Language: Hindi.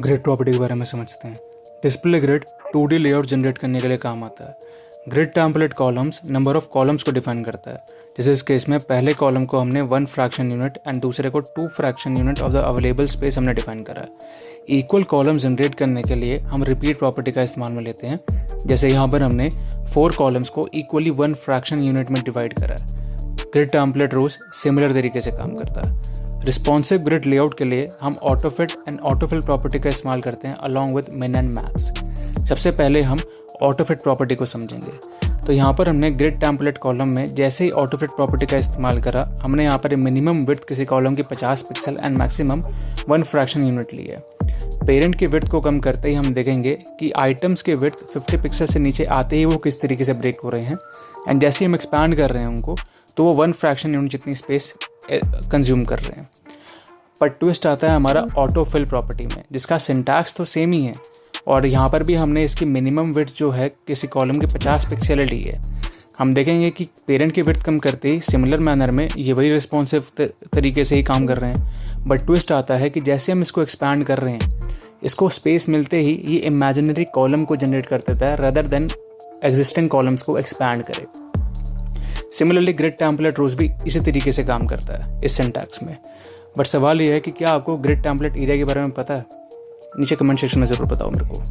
ग्रिड प्रॉपर्टी के बारे में समझते हैं। Display grid 2D layout generate करने के लिए काम आता है। Grid template columns number of columns को डिफाइन करता है। जैसे इस केस में पहले कॉलम को हमने 1 फ्रैक्शन यूनिट एंड दूसरे को 2 fraction unit of the available space हमने डिफाइन करा है। इक्वल कॉलम जनरेट करने के लिए हम रिपीट प्रॉपर्टी का इस्तेमाल में लेते हैं। जैसे यहाँ पर हमने 4 कॉलम्स को इक्वली 1 फ्रैक्शन यूनिट में डिवाइड करा है। ग्रिड टेम्पलेट रोज सिमिलर तरीके से काम करता है। रिस्पॉन्सिव ग्रिड लेआउट के लिए हम ऑटोफिट एंड ऑटोफिल प्रॉपर्टी का इस्तेमाल करते हैं अलॉन्ग विद मिन एंड मैक्स। सबसे पहले हम ऑटोफिट प्रॉपर्टी को समझेंगे। तो यहाँ पर हमने ग्रिड टेम्पलेट कॉलम में जैसे ही ऑटोफिट प्रॉपर्टी का इस्तेमाल करा, हमने यहाँ पर मिनिमम विड्थ किसी कॉलम की 50 pixel and maximum 1 fraction unit ली है। पेरेंट की विड्थ को कम करते ही हम देखेंगे कि आइटम्स के विड्थ 50 पिक्सल से नीचे आते ही वो किस तरीके से ब्रेक हो रहे हैं, एंड जैसे ही हम एक्सपैंड कर रहे हैं उनको, तो वो 1 फ्रैक्शन यूनिट जितनी स्पेस कंज्यूम कर रहे हैं। पर ट्विस्ट आता है हमारा ऑटोफिल प्रॉपर्टी में, जिसका सिंटैक्स तो सेम ही है, और यहाँ पर भी हमने इसकी मिनिमम विड्थ जो है किसी कॉलम की 50 पिक्सल ली है। हम देखेंगे कि पेरेंट की विड्थ कम करते ही सिमिलर मैनर में ये वही रिस्पॉन्सिव तरीके से ही काम कर रहे हैं। बट ट्विस्ट आता है कि जैसे हम इसको एक्सपैंड कर रहे हैं, इसको स्पेस मिलते ही ये इमेजिनरी कॉलम को जनरेट कर देता है रदर देन एग्जिस्टिंग कॉलम्स को एक्सपैंड करे। सिमिलरली ग्रिड टेम्पलेट रोज भी इसी तरीके से काम करता है इस सिंटैक्स में। बट सवाल ये है कि क्या आपको ग्रिड टेम्पलेट एरिया के बारे में पता है? नीचे कमेंट सेक्शन में ज़रूर बताओ मेरे को।